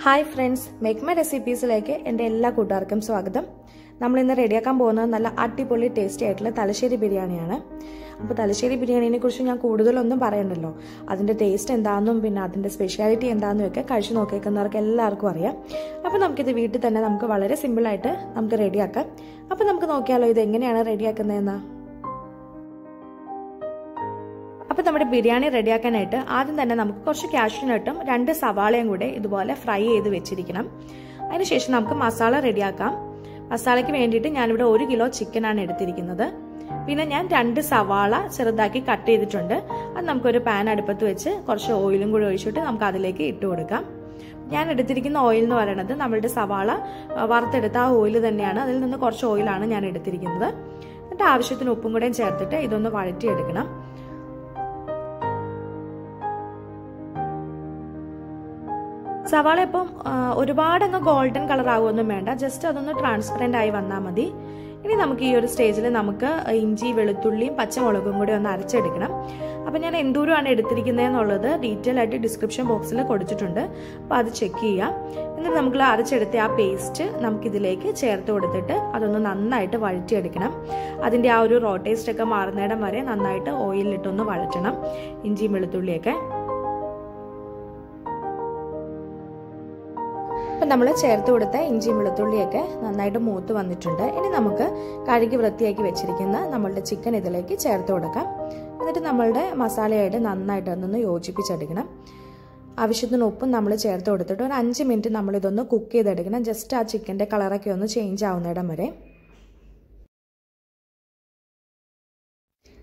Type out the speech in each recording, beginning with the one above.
Hi friends, make my recipes like and ella kootarkum swagatham. നമ്മൾ ഇന്ന് റെഡിയാക്കാൻ പോകുന്നത് നല്ല അടിപൊളി ടേസ്റ്റി ആയിട്ടുള്ള തലശ്ശേരി ബിരിയാണിയാണ്. അപ്പോൾ തലശ്ശേരി ബിരിയാണിനെ കുറിച്ച് ഞാൻ കൂടുതലൊന്നും പറയണ്ടല്ലോ. അതിന്റെ ടേസ്റ്റ് എന്താണെന്നും പിന്നെ അതിന്റെ സ്പെഷ്യാലിറ്റി എന്താണെന്നും ഒക്കെ കഴിച്ചു നോക്കിക്കുന്നവർക്ക് എല്ലാവർക്കും അറിയാം. അപ്പോൾ നമുക്കിത് വീട്ടിൽ തന്നെ നമുക്ക് വളരെ സിമ്പിൾ ആയിട്ട് നമുക്ക് റെഡിയാക്കാം. അപ്പോൾ നമുക്ക് നോക്കിയാലോ ഇത് എങ്ങനെയാണ് റെഡിയാക്കുന്നതെന്ന്. അപ്പോൾ നമ്മുടെ ബിരിയാണി റെഡിയാക്കാനായിട്ട് ആദ്യം തന്നെ നമുക്ക് കുറച്ച് കാഷ്യൂ നട്ടും 2 സവാളയും കൂടെ ഇതുപോലെ ഫ്രൈ ചെയ്ത് വെച്ചിരിക്കണം. അതിനുശേഷം നമുക്ക് മസാല റെഡിയാക്കാം. മസാലയ്ക്ക് വേണ്ടിയിട്ട് ഞാനിവിടെ 1 കിലോ ചിക്കൻ ആണ് എടുത്തിരിക്കുന്നത്. പിന്നെ ഞാൻ 2 സവാള ചെറുതാക്കി കട്ട് ചെയ്തിട്ടുണ്ട്. അത് നമുക്കൊരു പാൻ അടുപ്പത്ത് വെച്ച് കുറച്ച് ഓയിലും കൂടി ഒഴിച്ചിട്ട് നമുക്ക് അതിലേക്ക് ഇട്ട് കൊടുക്കാം. ഞാൻ എടുത്തിരിക്കുന്ന ഓയിൽ എന്ന് പറയുന്നത് നമ്മളുടെ സവാള വറുത്തെടുത്ത ആ ഓയിൽ തന്നെയാണ്. അതിൽ നിന്ന് കുറച്ച് ഓയിലാണ് ഞാൻ എടുത്തിരിക്കുന്നത്. എന്നിട്ട് ആവശ്യത്തിന് ഉപ്പും കൂടെ ചേർത്തിട്ട് ഇതൊന്ന് വഴറ്റിയെടുക്കണം. സവാള ഇപ്പം ഒരുപാടങ്ങ് ഗോൾഡൻ കളർ ആകുമൊന്നും വേണ്ട, ജസ്റ്റ് അതൊന്ന് ട്രാൻസ്പെറന്റ് ആയി വന്നാൽ മതി. ഇനി നമുക്ക് ഈ ഒരു സ്റ്റേജിൽ നമുക്ക് ഇഞ്ചി വെളുത്തുള്ളിയും പച്ചമുളകും കൂടി ഒന്ന് അരച്ചെടുക്കണം. അപ്പം ഞാൻ എന്തോരമാണ് എടുത്തിരിക്കുന്നതെന്നുള്ളത് ഡീറ്റെയിൽ ആയിട്ട് ഡിസ്ക്രിപ്ഷൻ ബോക്സിൽ കൊടുത്തിട്ടുണ്ട്. അപ്പോൾ അത് ചെക്ക് ചെയ്യാം. എന്നിട്ട് നമുക്ക് അരച്ചെടുത്ത ആ പേസ്റ്റ് നമുക്കിതിലേക്ക് ചേർത്ത് കൊടുത്തിട്ട് അതൊന്ന് നന്നായിട്ട് വഴറ്റിയെടുക്കണം. അതിൻ്റെ ആ ഒരു റോ ടേസ്റ്റ് ഒക്കെ മാറുന്നിടം വരെ നന്നായിട്ട് ഓയിലിട്ടൊന്ന് വഴറ്റണം ഇഞ്ചിയും വെളുത്തുള്ളിയൊക്കെ. അപ്പം നമ്മൾ ചേർത്ത് കൊടുത്ത ഇഞ്ചിയും വെളുത്തുള്ളിയൊക്കെ നന്നായിട്ട് മൂത്ത് വന്നിട്ടുണ്ട്. ഇനി നമുക്ക് കഴുകി വൃത്തിയാക്കി വെച്ചിരിക്കുന്ന നമ്മളുടെ ചിക്കൻ ഇതിലേക്ക് ചേർത്ത് കൊടുക്കാം. എന്നിട്ട് നമ്മളുടെ മസാലയായിട്ട് നന്നായിട്ട് അതൊന്ന് യോജിപ്പിച്ചെടുക്കണം. ആവശ്യത്തിന് ഉപ്പും നമ്മൾ ചേർത്ത് കൊടുത്തിട്ട് ഒരു 5 മിനിറ്റ് നമ്മളിതൊന്ന് കുക്ക് ചെയ്തെടുക്കണം. ജസ്റ്റ് ആ ചിക്കൻ്റെ കളറൊക്കെ ഒന്ന് ചേഞ്ച് ആവുന്നിടം വരെ.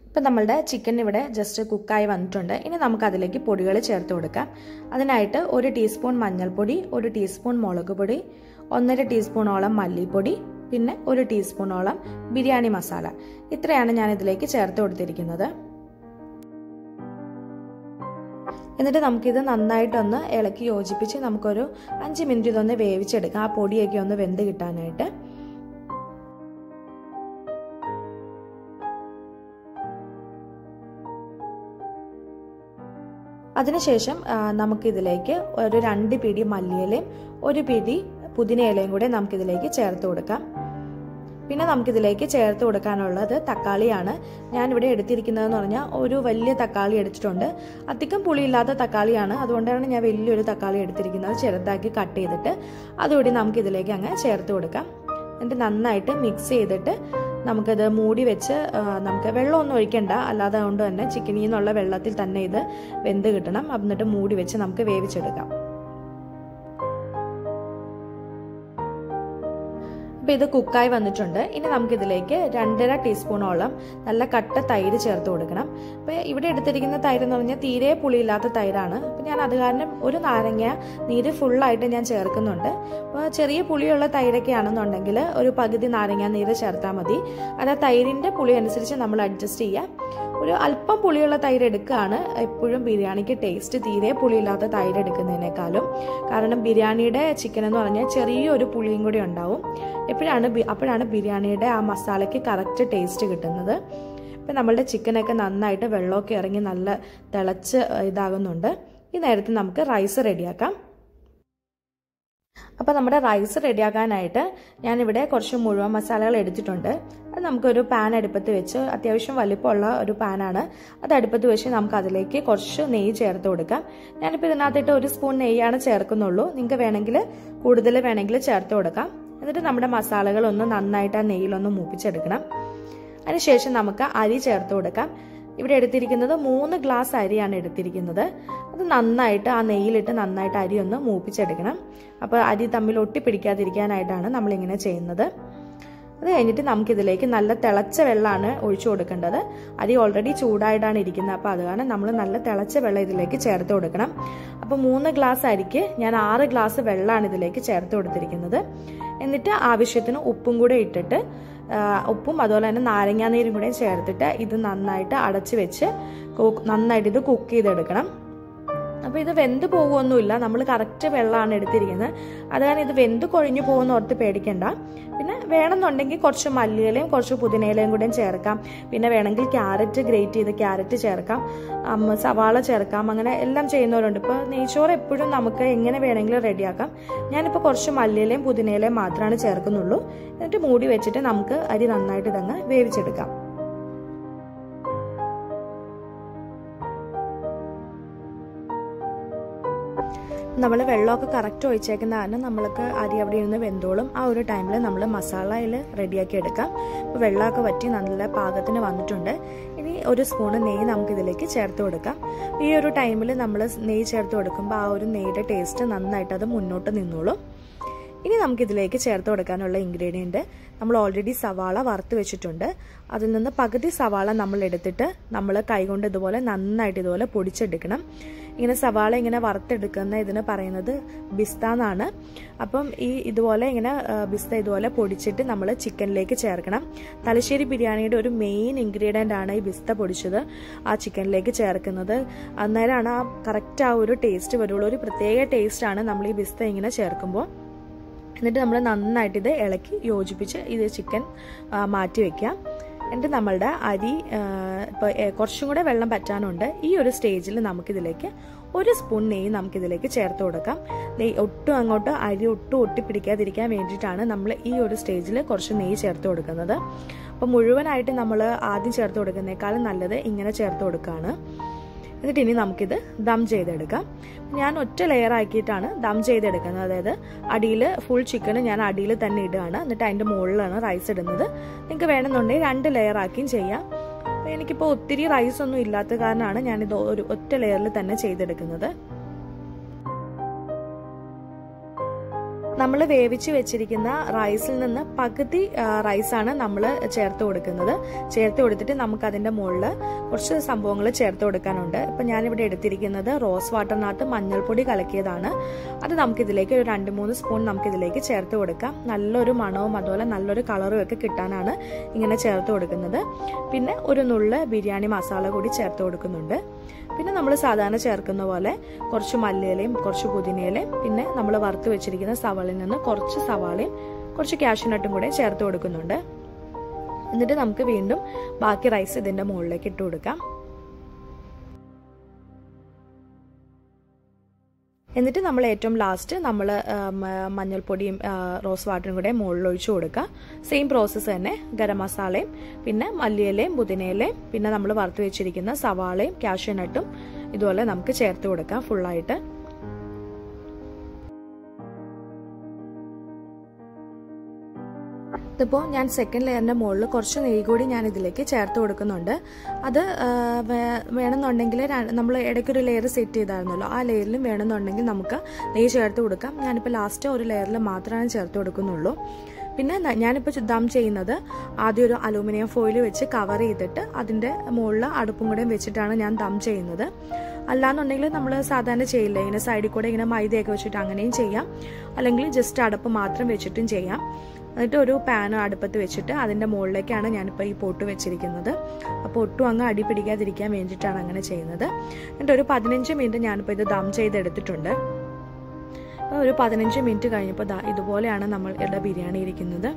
ഇപ്പം നമ്മളുടെ ചിക്കൻ ഇവിടെ ജസ്റ്റ് കുക്കായി വന്നിട്ടുണ്ട്. ഇനി നമുക്ക് അതിലേക്ക് പൊടികൾ ചേർത്ത് കൊടുക്കാം. അതിനായിട്ട് 1 ടീസ്പൂൺ മഞ്ഞൾപ്പൊടി, 1 ടീസ്പൂൺ മുളക് പൊടി, 1.5 ടീസ്പൂണോളം മല്ലിപ്പൊടി, പിന്നെ 1 ടീസ്പൂണോളം ബിരിയാണി മസാല. ഇത്രയാണ് ഞാൻ ഇതിലേക്ക് ചേർത്ത് കൊടുത്തിരിക്കുന്നത്. എന്നിട്ട് നമുക്കിത് നന്നായിട്ടൊന്ന് ഇളക്കി യോജിപ്പിച്ച് നമുക്കൊരു 5 മിനിറ്റ് ഇതൊന്ന് വേവിച്ചെടുക്കാം, ആ പൊടിയൊക്കെ ഒന്ന് വെന്ത് കിട്ടാനായിട്ട്. അതിനുശേഷം നമുക്കിതിലേക്ക് ഒരു 2 പിടി മല്ലിയിലയും 1 പിടി പുതിന ഇലയും കൂടെ നമുക്കിതിലേക്ക് ചേർത്ത് കൊടുക്കാം. പിന്നെ നമുക്കിതിലേക്ക് ചേർത്ത് കൊടുക്കാനുള്ളത് തക്കാളിയാണ്. ഞാനിവിടെ എടുത്തിരിക്കുന്നതെന്ന് പറഞ്ഞാൽ ഒരു വലിയ തക്കാളി എടുത്തിട്ടുണ്ട്. അധികം പുളിയില്ലാത്ത തക്കാളിയാണ്, അതുകൊണ്ടാണ് ഞാൻ വലിയൊരു തക്കാളി എടുത്തിരിക്കുന്നത്. ചെറുതാക്കി കട്ട് ചെയ്തിട്ട് അതുകൂടി നമുക്കിതിലേക്ക് അങ്ങ് ചേർത്ത് കൊടുക്കാം. എന്നിട്ട് നന്നായിട്ട് മിക്സ് ചെയ്തിട്ട് നമുക്കത് മൂടി വെച്ച് നമുക്ക് വെള്ളമൊന്നും ഒഴിക്കണ്ട, അല്ലാതെ കൊണ്ട് തന്നെ ചിക്കനിൽ നിന്നുള്ള വെള്ളത്തിൽ തന്നെ ഇത് വെന്ത് കിട്ടണം. എന്നിട്ട് മൂടി വെച്ച് നമുക്ക് വേവിച്ചെടുക്കാം. അപ്പോൾ ഇത് കുക്കായി വന്നിട്ടുണ്ട്. ഇനി നമുക്കിതിലേക്ക് 2.5 ടീസ്പൂണോളം നല്ല കട്ട തൈര് ചേർത്ത് കൊടുക്കണം. അപ്പോൾ ഇവിടെ എടുത്തിരിക്കുന്ന തൈര് എന്ന് പറഞ്ഞാൽ തീരെ പുളിയില്ലാത്ത തൈരാണ്. അപ്പോൾ ഞാൻ അത് കാരണം ഒരു നാരങ്ങ നീര് ഫുള്ളായിട്ട് ഞാൻ ചേർക്കുന്നുണ്ട്. അപ്പോൾ ചെറിയ പുളിയുള്ള തൈരൊക്കെ ആണെന്നുണ്ടെങ്കിൽ ഒരു പകുതി നാരങ്ങ നീര് ചേർത്താൽ മതി. അത് തൈരിൻ്റെ പുളി അനുസരിച്ച് നമ്മൾ അഡ്ജസ്റ്റ് ചെയ്യാം. ഒരു അല്പം പുളിയുള്ള തൈര് എടുക്കുകയാണ് എപ്പോഴും ബിരിയാണിക്ക് ടേസ്റ്റ്, തീരെ പുളിയില്ലാത്ത തൈര് എടുക്കുന്നതിനേക്കാളും. കാരണം ബിരിയാണിയുടെ ചിക്കൻ എന്ന് പറഞ്ഞാൽ ചെറിയൊരു പുളിയും കൂടി ഉണ്ടാവും. അപ്പോഴാണ് ബിരിയാണിയുടെ ആ മസാലയ്ക്ക് കറക്റ്റ് ടേസ്റ്റ് കിട്ടുന്നത്. ഇപ്പം നമ്മളുടെ ചിക്കനൊക്കെ നന്നായിട്ട് വെള്ളമൊക്കെ ഇറങ്ങി നല്ല തിളച്ച് ഇതാകുന്നുണ്ട്. ഈ നേരത്തെ നമുക്ക് റൈസ് റെഡിയാക്കാം. അപ്പോൾ നമ്മുടെ റൈസ് റെഡിയാക്കാനായിട്ട് ഞാനിവിടെ കുറച്ച് മുഴുവൻ മസാലകൾ എടുത്തിട്ടുണ്ട്. അത് നമുക്കൊരു പാൻ അടുപ്പത്ത് വെച്ച്, അത്യാവശ്യം വലിപ്പമുള്ള ഒരു പാനാണ്, അത് അടുപ്പത്ത് വെച്ച് നമുക്ക് അതിലേക്ക് കുറച്ച് നെയ്യ് ചേർത്ത് കൊടുക്കാം. ഞാനിപ്പോൾ ഇതിനകത്തിട്ട് 1 സ്പൂൺ നെയ്യാണ് ചേർക്കുന്നുള്ളൂ. നിങ്ങൾക്ക് വേണമെങ്കിൽ കൂടുതൽ വേണമെങ്കിൽ ചേർത്ത് കൊടുക്കാം. എന്നിട്ട് നമ്മുടെ മസാലകളൊന്ന് നന്നായിട്ട് ആ നെയ്യിലൊന്ന് മൂപ്പിച്ചെടുക്കണം. അതിനുശേഷം നമുക്ക് അരി ചേർത്ത് കൊടുക്കാം. ഇവിടെ എടുത്തിരിക്കുന്നത് 3 ഗ്ലാസ് അരിയാണ് എടുത്തിരിക്കുന്നത്. അത് നന്നായിട്ട് ആ നെയ്യിലിട്ട് നന്നായിട്ട് അരി ഒന്ന് മൂപ്പിച്ചെടുക്കണം. അപ്പോൾ അരി തമ്മിൽ ഒട്ടിപ്പിടിക്കാതിരിക്കാനായിട്ടാണ് നമ്മളിങ്ങനെ ചെയ്യുന്നത്. അത് കഴിഞ്ഞിട്ട് നമുക്കിതിലേക്ക് നല്ല തിളച്ച വെള്ളമാണ് ഒഴിച്ചു കൊടുക്കേണ്ടത്. അരി ഓൾറെഡി ചൂടായിട്ടാണ് ഇരിക്കുന്നത്. അപ്പോൾ അത് കാരണം നമ്മൾ നല്ല തിളച്ച വെള്ളം ഇതിലേക്ക് ചേർത്ത് കൊടുക്കണം. അപ്പോൾ 3 ഗ്ലാസ് അരിക്ക് ഞാൻ 6 ഗ്ലാസ് വെള്ളമാണ് ഇതിലേക്ക് ചേർത്ത് കൊടുത്തിരിക്കുന്നത്. എന്നിട്ട് ആവശ്യത്തിന് ഉപ്പും കൂടെ ഇട്ടിട്ട് ഉപ്പും അതുപോലെ തന്നെ നാരങ്ങാനീരും കൂടെ ചേർത്തിട്ട് ഇത് നന്നായിട്ട് അടച്ചു വെച്ച് നന്നായിട്ട് ഇത് കുക്ക് ചെയ്തെടുക്കണം. അപ്പോൾ ഇത് വെന്ത് പോകുമൊന്നുമില്ല, നമ്മൾ കറക്റ്റ് വെള്ളമാണ് എടുത്തിരിക്കുന്നത്. അത് കാരണം ഇത് വെന്ത് കൊഴിഞ്ഞു പോകുന്ന ഓർത്ത് പേടിക്കണ്ട. പിന്നെ വേണമെന്നുണ്ടെങ്കിൽ കുറച്ച് മല്ലിയിലയും കുറച്ച് പുതിനയിലയും കൂടെയും ചേർക്കാം. പിന്നെ വേണമെങ്കിൽ ക്യാരറ്റ് ഗ്രേറ്റ് ചെയ്ത് ക്യാരറ്റ് ചേർക്കാം, സവാള ചേർക്കാം, അങ്ങനെ എല്ലാം ചെയ്യുന്നവരുണ്ട്. ഇപ്പോൾ നെയ്ച്ചോറ് എപ്പോഴും നമുക്ക് എങ്ങനെ വേണമെങ്കിലും റെഡിയാക്കാം. ഞാനിപ്പോൾ കുറച്ച് മല്ലിയിലയും പുതിനയിലയും മാത്രമാണ് ചേർക്കുന്നുള്ളൂ. എന്നിട്ട് മൂടി വെച്ചിട്ട് നമുക്ക് അരി നന്നായിട്ട് ഇതങ്ങ് വേവിച്ചെടുക്കാം. നമ്മൾ വെള്ളമൊക്കെ കറക്റ്റ് ഒഴിച്ചേക്കുന്ന കാരണം നമ്മൾക്ക് അരി അവിടെ ഇരുന്ന് വെന്തോളും. ആ ഒരു ടൈമിൽ നമ്മൾ മസാലയിൽ റെഡിയാക്കി എടുക്കാം. ഇപ്പോൾ വെള്ളമൊക്കെ വറ്റി നല്ല പാകത്തിന് വന്നിട്ടുണ്ട്. ഇനി ഒരു സ്പൂണ് നെയ്യ് നമുക്കിതിലേക്ക് ചേർത്ത് കൊടുക്കാം. ഈ ഒരു ടൈമിൽ നമ്മൾ നെയ്യ് ചേർത്ത് കൊടുക്കുമ്പോൾ ആ ഒരു നെയ്യുടെ ടേസ്റ്റ് നന്നായിട്ട് അത് മുന്നോട്ട് നിന്നോളും. ഇനി നമുക്കിതിലേക്ക് ചേർത്ത് കൊടുക്കാനുള്ള ഇൻഗ്രീഡിയൻറ്റ് നമ്മൾ ഓൾറെഡി സവാള വറുത്ത് വെച്ചിട്ടുണ്ട്. അതിൽ നിന്ന് പകുതി സവാള നമ്മൾ എടുത്തിട്ട് നമ്മൾ കൈകൊണ്ട് ഇതുപോലെ നന്നായിട്ട് ഇതുപോലെ പൊടിച്ചെടുക്കണം. ഇങ്ങനെ സവാള ഇങ്ങനെ വറുത്തെടുക്കുന്ന ഇതിന് പറയുന്നത് ബിസ്ത എന്നാണ്. അപ്പം ഇതുപോലെ ഇങ്ങനെ ബിസ്ത ഇതുപോലെ പൊടിച്ചിട്ട് നമ്മൾ ചിക്കനിലേക്ക് ചേർക്കണം. തലശ്ശേരി ബിരിയാണിയുടെ ഒരു മെയിൻ ഇൻഗ്രീഡിയൻ്റ് ആണ് ഈ ബിസ്ത പൊടിച്ചത് ആ ചിക്കനിലേക്ക് ചേർക്കുന്നത്. അന്നേരമാണ് ആ കറക്റ്റ് ആ ഒരു ടേസ്റ്റ് വരുള്ളൂ. ഒരു പ്രത്യേക ടേസ്റ്റാണ് നമ്മൾ ഈ ബിസ്ത ഇങ്ങനെ ചേർക്കുമ്പോൾ. എന്നിട്ട് നമ്മൾ നന്നായിട്ട് ഇത് ഇളക്കി യോജിപ്പിച്ച് ഇത് ചിക്കൻ മാറ്റി വയ്ക്കാം. എന്നിട്ട് നമ്മളുടെ അരി ഇപ്പോൾ കുറച്ചും കൂടെ വെള്ളം പറ്റാനുണ്ട്. ഈ ഒരു സ്റ്റേജിൽ നമുക്കിതിലേക്ക് ഒരു സ്പൂൺ നെയ്യ് നമുക്കിതിലേക്ക് ചേർത്ത് കൊടുക്കാം. നെയ്യ് ഒട്ടും അങ്ങോട്ട് അരി ഒട്ടും ഒട്ടിപ്പിടിക്കാതിരിക്കാൻ വേണ്ടിയിട്ടാണ് നമ്മൾ ഈ ഒരു സ്റ്റേജിൽ കുറച്ച് നെയ്യ് ചേർത്ത് കൊടുക്കുന്നത്. അപ്പോൾ മുഴുവനായിട്ട് നമ്മൾ ആദ്യം ചേർത്ത് കൊടുക്കുന്നേക്കാളും നല്ലത് ഇങ്ങനെ ചേർത്ത് കൊടുക്കുകയാണ്. എന്നിട്ട് ഇനി നമുക്കിത് ദം ചെയ്തെടുക്കാം. ഞാൻ ഒറ്റ ലെയർ ആക്കിയിട്ടാണ് ദം ചെയ്തെടുക്കുന്നത്. അതായത് അടിയിൽ ഫുൾ ചിക്കൻ ഞാൻ അടിയിൽ തന്നെ ഇടുകയാണ്. എന്നിട്ട് അതിൻ്റെ മുകളിലാണ് റൈസ് ഇടുന്നത്. നിങ്ങൾക്ക് വേണമെന്നുണ്ടെങ്കിൽ 2 ലെയർ ആക്കിയും ചെയ്യാം. എനിക്കിപ്പോൾ ഒത്തിരി റൈസ് ഒന്നും ഇല്ലാത്ത കാരണമാണ് ഞാനിത് ഒരു ഒറ്റ ലെയറിൽ തന്നെ ചെയ്തെടുക്കുന്നത്. നമ്മൾ വേവിച്ച് വെച്ചിരിക്കുന്ന റൈസിൽ നിന്ന് പകുതി റൈസാണ് നമ്മൾ ചേർത്ത് കൊടുക്കുന്നത്. ചേർത്ത് കൊടുത്തിട്ട് നമുക്ക് അതിൻ്റെ മുകളിൽ കുറച്ച് സംഭവങ്ങൾ ചേർത്ത് കൊടുക്കാനുണ്ട്. ഇപ്പം ഞാനിവിടെ എടുത്തിരിക്കുന്നത് റോസ് വാട്ടറിനകത്ത് മഞ്ഞൾപ്പൊടി കലക്കിയതാണ്. അത് നമുക്കിതിലേക്ക് ഒരു 2-3 സ്പൂൺ നമുക്കിതിലേക്ക് ചേർത്ത് കൊടുക്കാം. നല്ലൊരു മണവും അതുപോലെ നല്ലൊരു കളറും ഒക്കെ കിട്ടാനാണ് ഇങ്ങനെ ചേർത്ത് കൊടുക്കുന്നത്. പിന്നെ ഒരു നുള്ള് ബിരിയാണി മസാല കൂടി ചേർത്ത് കൊടുക്കുന്നുണ്ട്. പിന്നെ നമ്മൾ സാധാരണ ചേർക്കുന്ന പോലെ കുറച്ച് മല്ലിയിലയും കുറച്ച് പുതിനയിലയും പിന്നെ നമ്മൾ വറുത്ത് വെച്ചിരിക്കുന്ന സവാളയിൽ നിന്ന് കുറച്ച് സവാളയും കുറച്ച് കാഷ്യൂനട്ടും കൂടെ ചേർത്ത് കൊടുക്കുന്നുണ്ട്. എന്നിട്ട് നമുക്ക് വീണ്ടും ബാക്കി റൈസ് ഇതിൻ്റെ മുകളിലേക്ക് ഇട്ട് കൊടുക്കാം. എന്നിട്ട് നമ്മൾ ഏറ്റവും ലാസ്റ്റ് നമ്മൾ മഞ്ഞൾപ്പൊടിയും റോസ് വാട്ടറും കൂടെ മുകളിൽ ഒഴിച്ചു കൊടുക്കുക. സെയിം പ്രോസസ്സ് തന്നെ ഗരം മസാലയും പിന്നെ മല്ലിയിലയും പുതിനയിലയും പിന്നെ നമ്മൾ വറുത്ത് വെച്ചിരിക്കുന്ന സവാളയും കാഷ്യൂനട്ടും ഇതുപോലെ നമുക്ക് ചേർത്ത് കൊടുക്കാം ഫുള്ളായിട്ട്. ഇതിപ്പോൾ ഞാൻ സെക്കൻഡ് ലെയറിൻ്റെ മുകളിൽ കുറച്ച് നെയ്യ് കൂടി ഞാൻ ഇതിലേക്ക് ചേർത്ത് കൊടുക്കുന്നുണ്ട്. അത് വേണമെന്നുണ്ടെങ്കിൽ നമ്മൾ ഇടയ്ക്കൊരു ലെയർ സെറ്റ് ചെയ്തായിരുന്നല്ലോ, ആ ലെയറിലും വേണമെന്നുണ്ടെങ്കിൽ നമുക്ക് നെയ്യ് ചേർത്ത് കൊടുക്കാം. ഞാനിപ്പോൾ ലാസ്റ്റ് ഒരു ലെയറിൽ മാത്രമേ ചേർത്ത് കൊടുക്കുന്നുള്ളൂ. പിന്നെ ഞാനിപ്പോൾ ദം ചെയ്യുന്നത് ആദ്യം ഒരു അലൂമിനിയം ഫോയിൽ വെച്ച് കവർ ചെയ്തിട്ട് അതിൻ്റെ മുകളിൽ അടുപ്പും കൂടെയും വെച്ചിട്ടാണ് ഞാൻ ദം ചെയ്യുന്നത്. അല്ലാന്നുണ്ടെങ്കിൽ നമ്മൾ സാധാരണ ചെയ്യില്ല, ഇങ്ങനെ സൈഡിൽ കൂടെ ഇങ്ങനെ മൈദയൊക്കെ വെച്ചിട്ട് അങ്ങനെയും ചെയ്യാം, അല്ലെങ്കിൽ ജസ്റ്റ് അടുപ്പ് മാത്രം വെച്ചിട്ടും ചെയ്യാം. എന്നിട്ട് ഒരു പാൻ അടുപ്പത്ത് വെച്ചിട്ട് അതിൻ്റെ മുകളിലേക്കാണ് ഞാനിപ്പോൾ ഈ പോട്ട് വെച്ചിരിക്കുന്നത്. അപ്പോൾ ഒട്ടും അങ്ങ് അടി പിടിക്കാതിരിക്കാൻ വേണ്ടിയിട്ടാണ് അങ്ങനെ ചെയ്യുന്നത്. എന്നിട്ട് ഒരു 15 മിനിറ്റ് ഞാനിപ്പോൾ ഇത് ദം ചെയ്തെടുത്തിട്ടുണ്ട്. ഒരു 15 മിനിറ്റ് കഴിഞ്ഞപ്പോൾ ഇതുപോലെയാണ് നമ്മളുടെ ബിരിയാണി ഇരിക്കുന്നത്.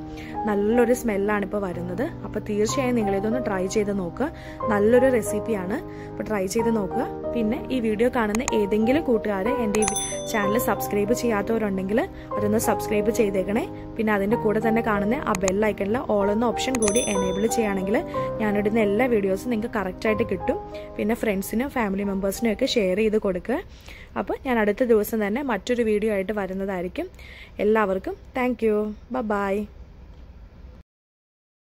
നല്ലൊരു സ്മെല്ലാണ് ഇപ്പോൾ വരുന്നത്. അപ്പോൾ തീർച്ചയായും നിങ്ങളിതൊന്ന് ട്രൈ ചെയ്ത് നോക്കുക. നല്ലൊരു റെസിപ്പിയാണ്, അപ്പോൾ ട്രൈ ചെയ്ത് നോക്കുക. പിന്നെ ഈ വീഡിയോ കാണുന്ന ഏതെങ്കിലും കൂട്ടുകാർ എൻ്റെ ഈ ചാനൽ സബ്സ്ക്രൈബ് ചെയ്യാത്തവരുണ്ടെങ്കിൽ അതൊന്ന് സബ്സ്ക്രൈബ് ചെയ്തേക്കണേ. പിന്നെ അതിൻ്റെ കൂടെ തന്നെ കാണുന്ന ആ ബെൽ ഐക്കണിൽ ഓൾ എന്ന ഓപ്ഷൻ കൂടി എനേബിൾ ചെയ്യുകയാണെങ്കിൽ ഞാനിടുന്ന എല്ലാ വീഡിയോസും നിങ്ങൾക്ക് കറക്റ്റായിട്ട് കിട്ടും. പിന്നെ ഫ്രണ്ട്സിനും ഫാമിലി മെമ്പേഴ്സിനും ഒക്കെ ഷെയർ ചെയ്ത് കൊടുക്കുക. അപ്പോൾ ഞാൻ അടുത്ത ദിവസം തന്നെ മറ്റൊരു വീഡിയോ ആയിട്ട് വരുന്നതായിരിക്കും. എല്ലാവർക്കും താങ്ക് യു. ബൈ.